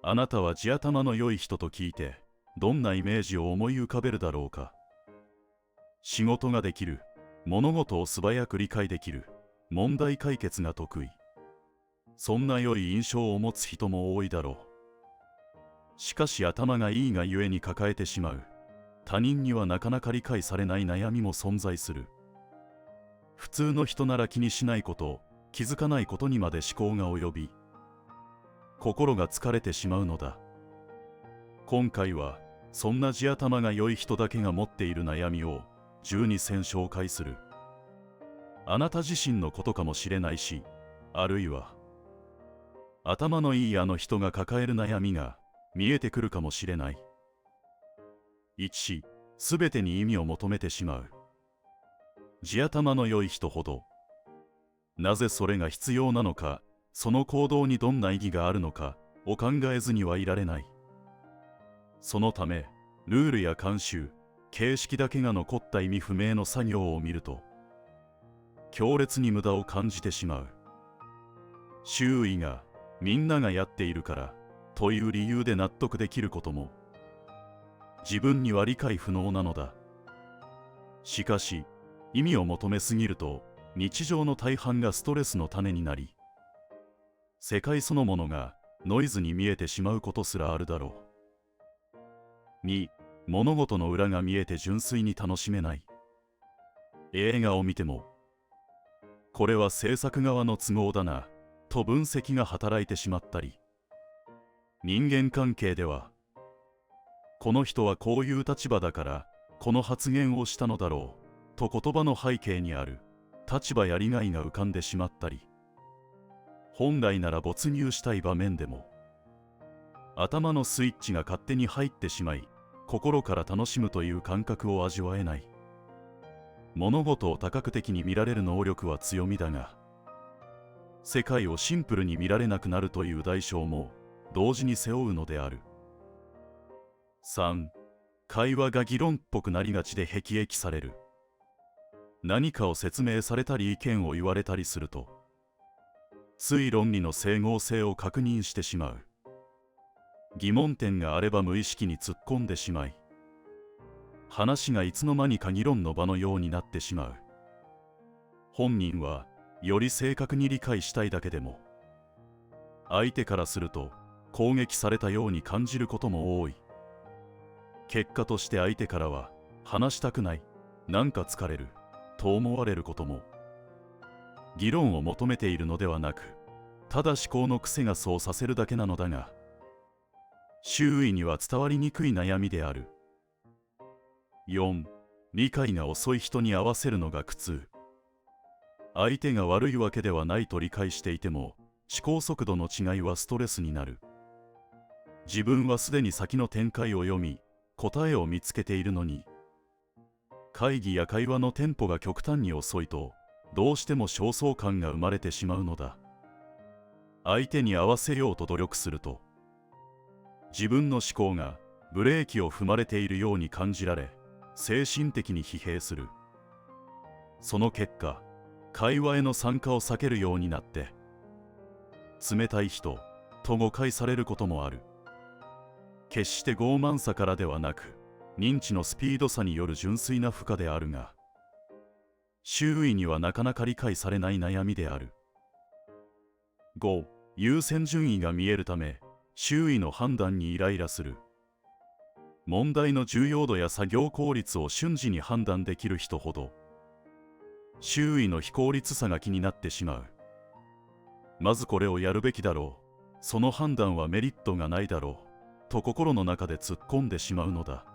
あなたは地頭の良い人と聞いて、どんなイメージを思い浮かべるだろうか。仕事ができる、物事を素早く理解できる、問題解決が得意。そんな良い印象を持つ人も多いだろう。しかし頭がいいがゆえに抱えてしまう、他人にはなかなか理解されない悩みも存在する。普通の人なら気にしないこと、気づかないことにまで思考が及び、心が疲れてしまうのだ。今回はそんな地頭が良い人だけが持っている悩みを12選紹介する。あなた自身のことかもしれないし、あるいは頭のいいあの人が抱える悩みが見えてくるかもしれない。1、すべてに意味を求めてしまう。地頭の良い人ほど、なぜそれが必要なのか、その行動にどんな意義があるのかを考えずにはいられない。そのため、ルールや慣習、形式だけが残った意味不明の作業を見ると、強烈に無駄を感じてしまう。周囲がみんながやっているからという理由で納得できることも、自分には理解不能なのだ。しかし、意味を求めすぎると、日常の大半がストレスの種になり、世界そのものがノイズに見えてしまうことすらあるだろう。2、物事の裏が見えて純粋に楽しめない。映画を見ても、これは制作側の都合だな、と分析が働いてしまったり、人間関係では、この人はこういう立場だからこの発言をしたのだろうと言葉の背景にある立場や利害が浮かんでしまったり、本来なら没入したい場面でも頭のスイッチが勝手に入ってしまい、心から楽しむという感覚を味わえない。物事を多角的に見られる能力は強みだが、世界をシンプルに見られなくなるという代償も同時に背負うのである。3、会話が議論っぽくなりがちで辟易される。何かを説明されたり意見を言われたりすると、つい論理の整合性を確認してしまう。疑問点があれば無意識に突っ込んでしまい、話がいつの間にか議論の場のようになってしまう。本人はより正確に理解したいだけでも、相手からすると攻撃されたように感じることも多い。結果として相手からは話したくない、なんか疲れると思われることも。議論を求めているのではなく、ただ思考の癖がそうさせるだけなのだが、周囲には伝わりにくい悩みである。4、理解が遅い人に合わせるのが苦痛。相手が悪いわけではないと理解していても、思考速度の違いはストレスになる。自分はすでに先の展開を読み、答えを見つけているのに、会議や会話のテンポが極端に遅いと、どうしても焦燥感が生まれてしまうのだ。相手に合わせようと努力すると、自分の思考がブレーキを踏まれているように感じられ、精神的に疲弊する。その結果、会話への参加を避けるようになって、冷たい人と誤解されることもある。決して傲慢さからではなく、認知のスピード差による純粋な負荷であるが、周囲にはなかなか理解されない悩みである。5、優先順位が見えるため、周囲の判断にイライラする。問題の重要度や作業効率を瞬時に判断できる人ほど、周囲の非効率さが気になってしまう。まずこれをやるべきだろう、その判断はメリットがないだろう、と心の中で突っ込んでしまうのだ。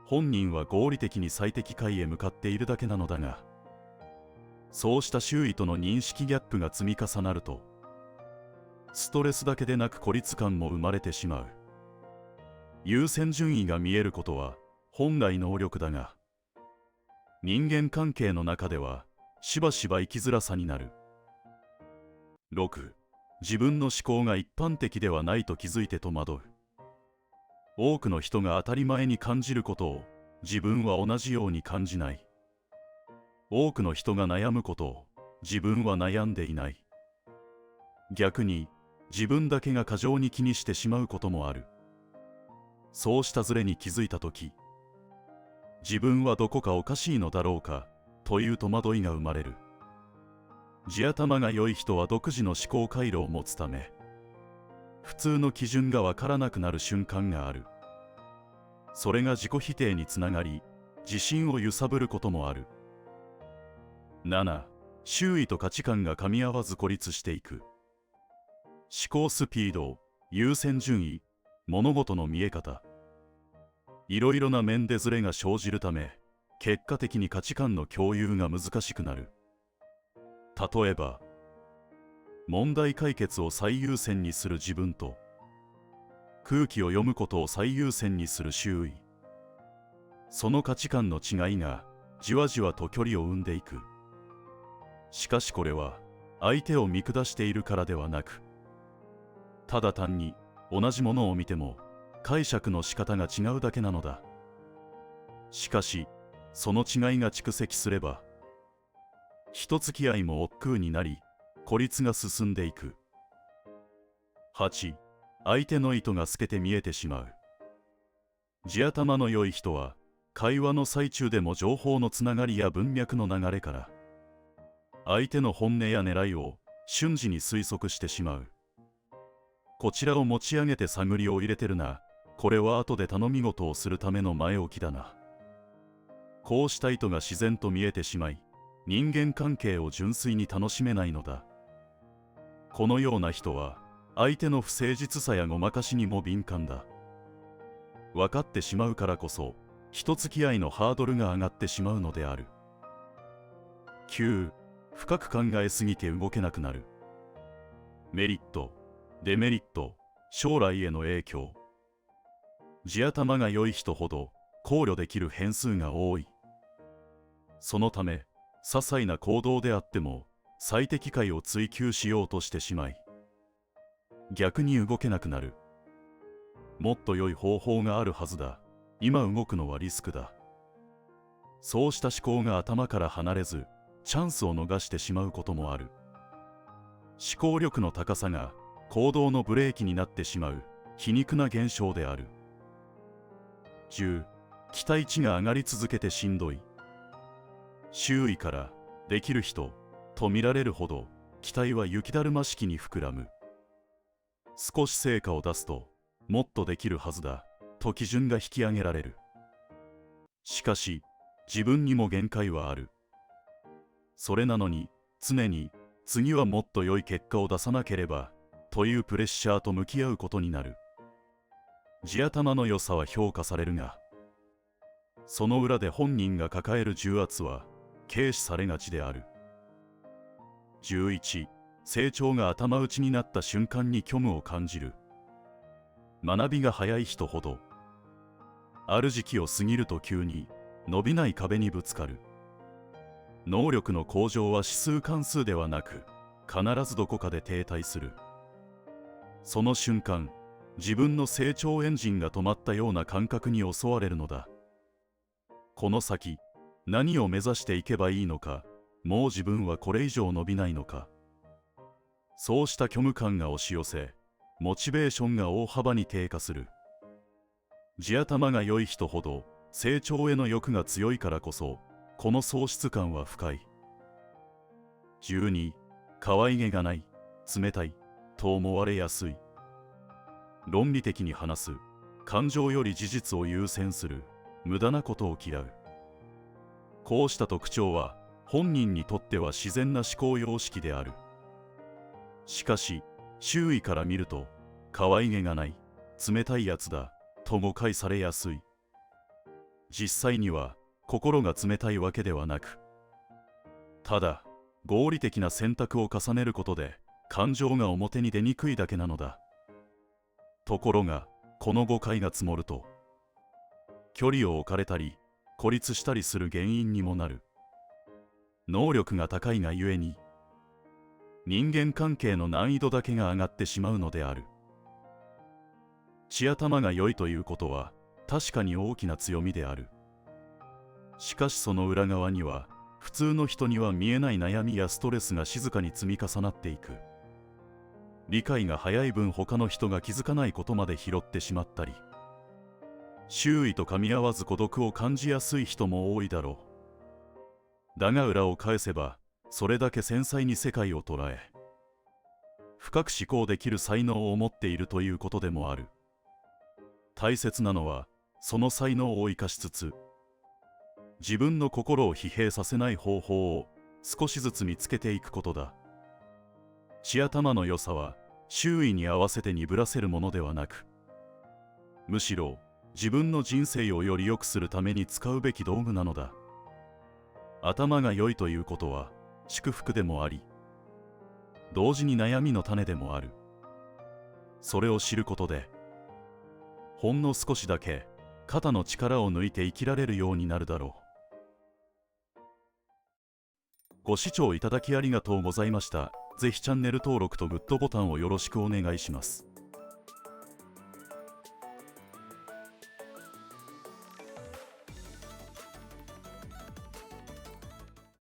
本人は合理的に最適解へ向かっているだけなのだが、そうした周囲との認識ギャップが積み重なると、ストレスだけでなく孤立感も生まれてしまう。優先順位が見えることは本来能力だが、人間関係の中ではしばしば生きづらさになる。6、自分の思考が一般的ではないと気づいて戸惑う。多くの人が当たり前に感じることを自分は同じように感じない。多くの人が悩むことを自分は悩んでいない。逆に自分だけが過剰に気にしてしまうこともある。そうしたズレに気づいたとき、自分はどこかおかしいのだろうかという戸惑いが生まれる。地頭が良い人は独自の思考回路を持つため、普通の基準がわからなくなる瞬間がある。それが自己否定につながり、自信を揺さぶることもある。7. 周囲と価値観が噛み合わず孤立していく。思考スピード、優先順位、物事の見え方。いろいろな面でズレが生じるため、結果的に価値観の共有が難しくなる。例えば、問題解決を最優先にする自分と、空気を読むことを最優先にする周囲。その価値観の違いがじわじわと距離を生んでいく。しかしこれは相手を見下しているからではなく、ただ単に同じものを見ても解釈の仕方が違うだけなのだ。しかしその違いが蓄積すれば、人付き合いも億劫になり、孤立が進んでいく。8. 相手の意図が透けて見えてしまう。地頭の良い人は会話の最中でも情報のつながりや文脈の流れから相手の本音や狙いを瞬時に推測してしまう。こちらを持ち上げて探りを入れてるな、これは後で頼み事をするための前置きだな。こうした意図が自然と見えてしまい、人間関係を純粋に楽しめないのだ。このような人は相手の不誠実さやごまかしにも敏感だ。分かってしまうからこそ人付き合いのハードルが上がってしまうのである。9. 深く考えすぎて動けなくなる。メリット、デメリット、将来への影響。地頭が良い人ほど考慮できる変数が多い。そのため些細な行動であっても最適解を追求しようとしてしまい、逆に動けなくなる。もっと良い方法があるはずだ。今動くのはリスクだ。そうした思考が頭から離れず、チャンスを逃してしまうこともある。思考力の高さが行動のブレーキになってしまう皮肉な現象である。10. 期待値が上がり続けてしんどい。周囲からできる人と見られるほど期待は雪だるま式に膨らむ。少し成果を出すともっとできるはずだと基準が引き上げられる。しかし自分にも限界はある。それなのに常に次はもっと良い結果を出さなければというプレッシャーと向き合うことになる。地頭の良さは評価されるが、その裏で本人が抱える重圧は軽視されがちである。11. 成長が頭打ちになった瞬間に虚無を感じる。学びが早い人ほどある時期を過ぎると急に伸びない壁にぶつかる。能力の向上は指数関数ではなく、必ずどこかで停滞する。その瞬間、自分の成長エンジンが止まったような感覚に襲われるのだ。この先何を目指していけばいいのか、もう自分はこれ以上伸びないのか。そうした虚無感が押し寄せ、モチベーションが大幅に低下する。地頭が良い人ほど成長への欲が強いからこそ、この喪失感は深い。12. 可愛げがない、冷たいと思われやすい。論理的に話す、感情より事実を優先する、無駄なことを嫌う。こうした特徴は本人にとっては自然な思考様式である。しかし周囲から見ると可愛げがない、冷たいやつだと誤解されやすい。実際には心が冷たいわけではなく、ただ合理的な選択を重ねることで感情が表に出にくいだけなのだ。ところがこの誤解が積もると、距離を置かれたり孤立したりする原因にもなる。能力が高いがゆえに人間関係の難易度だけが上がってしまうのである。地頭が良いということは確かに大きな強みである。しかしその裏側には普通の人には見えない悩みやストレスが静かに積み重なっていく。理解が早い分他の人が気づかないことまで拾ってしまったり、周囲と噛み合わず孤独を感じやすい人も多いだろう。だが裏を返せば、それだけ繊細に世界を捉え、深く思考できる才能を持っているということでもある。大切なのは、その才能を生かしつつ、自分の心を疲弊させない方法を少しずつ見つけていくことだ。地頭の良さは、周囲に合わせて鈍らせるものではなく、むしろ自分の人生をより良くするために使うべき道具なのだ。頭が良いということは祝福でもあり、同時に悩みの種でもある。それを知ることで、ほんの少しだけ肩の力を抜いて生きられるようになるだろう。ご視聴いただきありがとうございました。ぜひチャンネル登録とグッドボタンをよろしくお願いします。